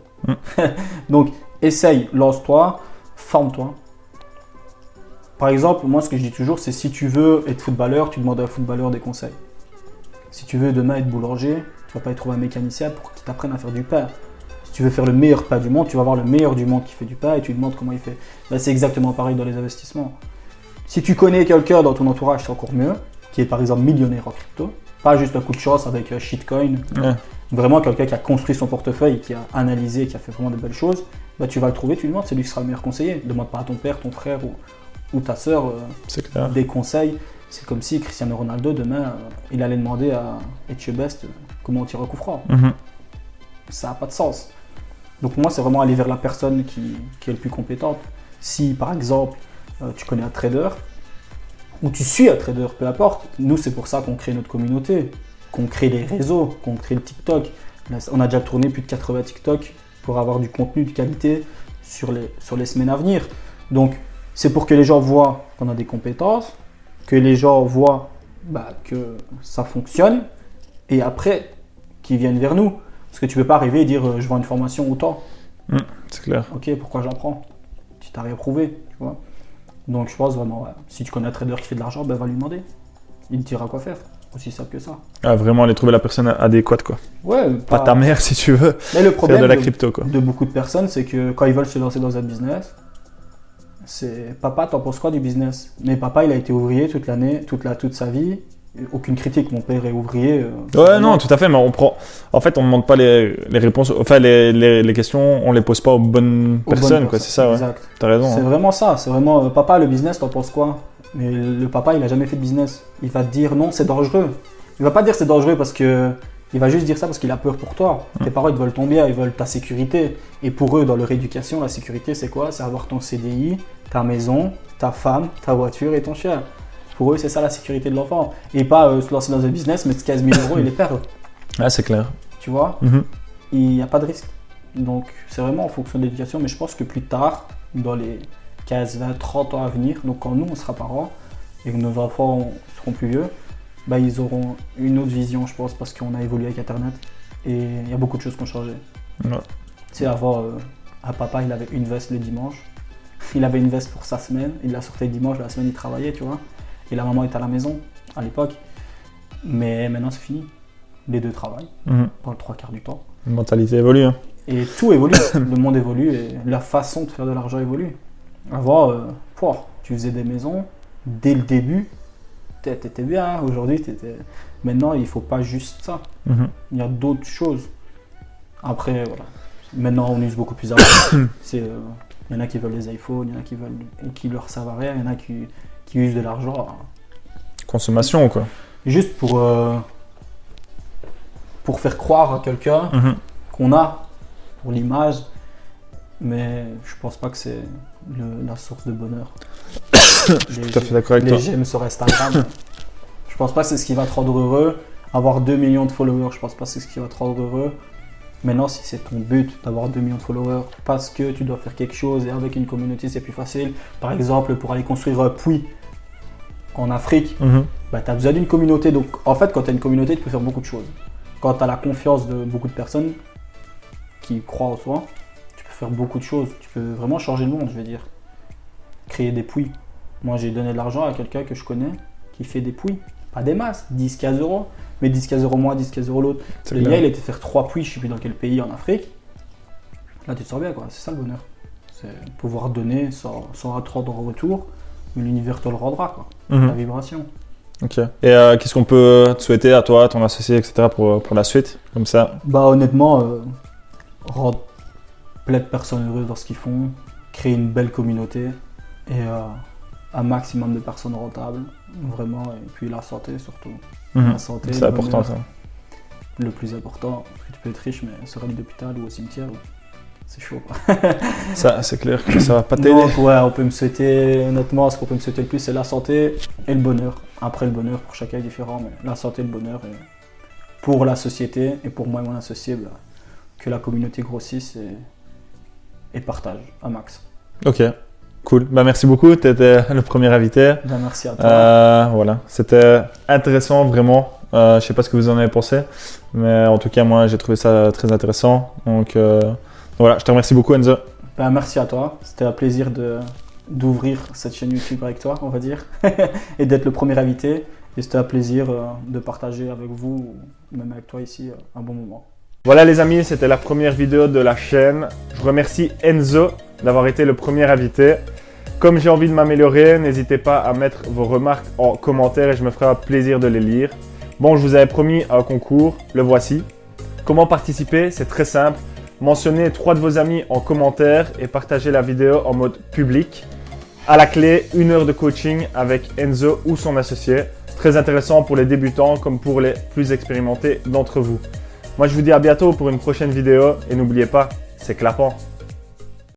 Donc, essaye, lance-toi, forme-toi. Par exemple, moi, ce que je dis toujours, c'est si tu veux être footballeur, tu demandes à un footballeur des conseils. Si tu veux demain être boulanger, tu vas pas aller trouver un mécanicien pour qu'il t'apprenne à faire du pain. Si tu veux faire le meilleur pain du monde, tu vas voir le meilleur du monde qui fait du pain et tu lui demandes comment il fait. C'est exactement pareil dans les investissements. Si tu connais quelqu'un dans ton entourage, c'est encore mieux, qui est par exemple millionnaire en crypto, pas juste un coup de chance avec un shitcoin, vraiment quelqu'un qui a construit son portefeuille, qui a analysé, qui a fait vraiment de belles choses, tu vas le trouver, tu lui demandes, c'est lui qui sera le meilleur conseiller. Demande pas à ton père, ton frère ou ta soeur des conseils. C'est comme si Cristiano Ronaldo, demain, il allait demander à Etchebest comment on tire un coup franc. Ça n'a pas de sens. Donc moi, c'est vraiment aller vers la personne qui est le plus compétente. Si, par exemple, tu connais un trader, ou tu suis un trader, peu importe. Nous, c'est pour ça qu'on crée notre communauté, qu'on crée les réseaux, qu'on crée le TikTok. Là, on a déjà tourné plus de 80 TikTok pour avoir du contenu de qualité sur les semaines à venir. Donc, c'est pour que les gens voient qu'on a des compétences, que les gens voient que ça fonctionne, et après, qu'ils viennent vers nous. Parce que tu ne peux pas arriver et dire je vends une formation autant. C'est clair. Ok, pourquoi j'apprends? Tu t'as rien prouvé, tu vois. Donc je pense vraiment, si tu connais un trader qui fait de l'argent, va lui demander. Il te dira quoi faire. Aussi simple que ça. Ah, vraiment aller trouver la personne adéquate, quoi. Ouais. Pas ta mère si tu veux. Mais le problème faire de la crypto, quoi. De beaucoup de personnes, c'est que quand ils veulent se lancer dans un business, c'est papa, t'en penses quoi du business? Mais papa, il a été ouvrier toute l'année, toute sa vie. Aucune critique, mon père est ouvrier. Ouais, non, tout à fait, mais en fait, on ne demande pas les réponses, enfin, les questions, on les pose pas aux bonnes personnes, quoi, c'est ça, ouais. Exact. T'as raison. C'est vraiment ça, c'est vraiment, papa, le business, t'en penses quoi? Mais le papa, il a jamais fait de business. Il va te dire non, c'est dangereux. Il va pas dire c'est dangereux parce que, il va juste dire ça parce qu'il a peur pour toi. Tes parents, ils veulent ton bien, ils veulent ta sécurité. Et pour eux, dans leur éducation, la sécurité, c'est quoi? C'est avoir ton CDI, ta maison, ta femme, ta voiture et ton chien. Pour eux, c'est ça la sécurité de l'enfant. Et pas se lancer dans un business, mettre 15 000 € et les perdre. Ah, c'est clair. Tu vois, il n'y a pas de risque. Donc, c'est vraiment en fonction de l'éducation. Mais je pense que plus tard, dans les 15, 20, 30 ans à venir, donc quand nous, on sera parents et que nos enfants seront plus vieux, ils auront une autre vision, je pense, parce qu'on a évolué avec Internet. Et il y a beaucoup de choses qui ont changé. Ouais. Tu sais, avant, un papa, il avait une veste le dimanche. Il avait une veste pour sa semaine. Il la sortait le dimanche, la semaine, il travaillait, tu vois. Et la maman était à la maison à l'époque. Mais maintenant, c'est fini. Les deux travaillent dans le 3/4 du temps. La mentalité évolue. Hein. Et tout évolue. Le monde évolue et la façon de faire de l'argent évolue. Avant, tu faisais des maisons dès le début. T'étais bien. Aujourd'hui, t'étais. Maintenant, il ne faut pas juste ça. Il y a d'autres choses. Après, voilà. Maintenant, on use beaucoup plus d'argent. Il y en a qui veulent des iPhones, il y en a qui leur servent à rien, il y en a qui usent de l'argent. Consommation, quoi. Juste pour faire croire à quelqu'un qu'on a, pour l'image, mais je pense pas que c'est la source de bonheur. Je suis tout à fait d'accord avec toi. Les j'aime sur Instagram. Je pense pas que c'est ce qui va te rendre heureux. Avoir 2 millions de followers, je pense pas que c'est ce qui va te rendre heureux. Maintenant, si c'est ton but d'avoir 2 millions de followers parce que tu dois faire quelque chose et avec une communauté c'est plus facile, par exemple pour aller construire un puits en Afrique, bah, tu as besoin d'une communauté. Donc en fait, quand tu as une communauté, tu peux faire beaucoup de choses. Quand tu as la confiance de beaucoup de personnes qui croient en toi, tu peux faire beaucoup de choses. Tu peux vraiment changer le monde, je veux dire. Créer des puits. Moi, j'ai donné de l'argent à quelqu'un que je connais qui fait des puits. Pas des masses, 10-15 euros. Mais 10-15 euros moi, 10-15 euros l'autre. Le gars, il était faire 3 puits, je ne sais plus dans quel pays en Afrique. Là, tu te sens bien, quoi. C'est ça le bonheur. C'est pouvoir donner sans attendre en retour. Mais l'univers te le rendra, quoi. La vibration. Ok. Et qu'est-ce qu'on peut te souhaiter à toi, à ton associé, etc. pour la suite, comme ça? Bah honnêtement, rendre plein de personnes heureuses dans ce qu'ils font, créer une belle communauté et un maximum de personnes rentables, vraiment. Et puis la santé surtout. La santé, c'est important bonheur, ça. Le plus important, parce que tu peux être riche mais sur un lit d'hôpital ou au cimetière, c'est chaud, quoi. Ça, c'est clair que ça va pas t'aider. Donc ouais, on peut me souhaiter, honnêtement, ce qu'on peut me souhaiter le plus, c'est la santé et le bonheur. Après, le bonheur, pour chacun est différent, mais la santé et le bonheur, et pour la société et pour moi et mon associé, bah, que la communauté grossisse et partage un max. Ok, cool. Bah, merci beaucoup, tu étais le premier invité. Bah, merci à toi. Voilà, c'était intéressant, vraiment. Je sais pas ce que vous en avez pensé, mais en tout cas, moi, j'ai trouvé ça très intéressant. Donc voilà, je te remercie beaucoup, Enzo. Bah, merci à toi. C'était un plaisir d'ouvrir cette chaîne YouTube avec toi, on va dire, et d'être le premier invité. Et c'était un plaisir de partager avec vous, même avec toi ici, un bon moment. Voilà les amis, c'était la première vidéo de la chaîne. Je remercie Enzo d'avoir été le premier invité. Comme j'ai envie de m'améliorer, n'hésitez pas à mettre vos remarques en commentaire et je me ferai un plaisir de les lire. Bon, je vous avais promis un concours, le voici. Comment participer? C'est très simple. Mentionnez 3 de vos amis en commentaire et partagez la vidéo en mode public. À la clé, 1 heure de coaching avec Enzo ou son associé. Très intéressant pour les débutants comme pour les plus expérimentés d'entre vous. Moi, je vous dis à bientôt pour une prochaine vidéo et n'oubliez pas, c'est clapant.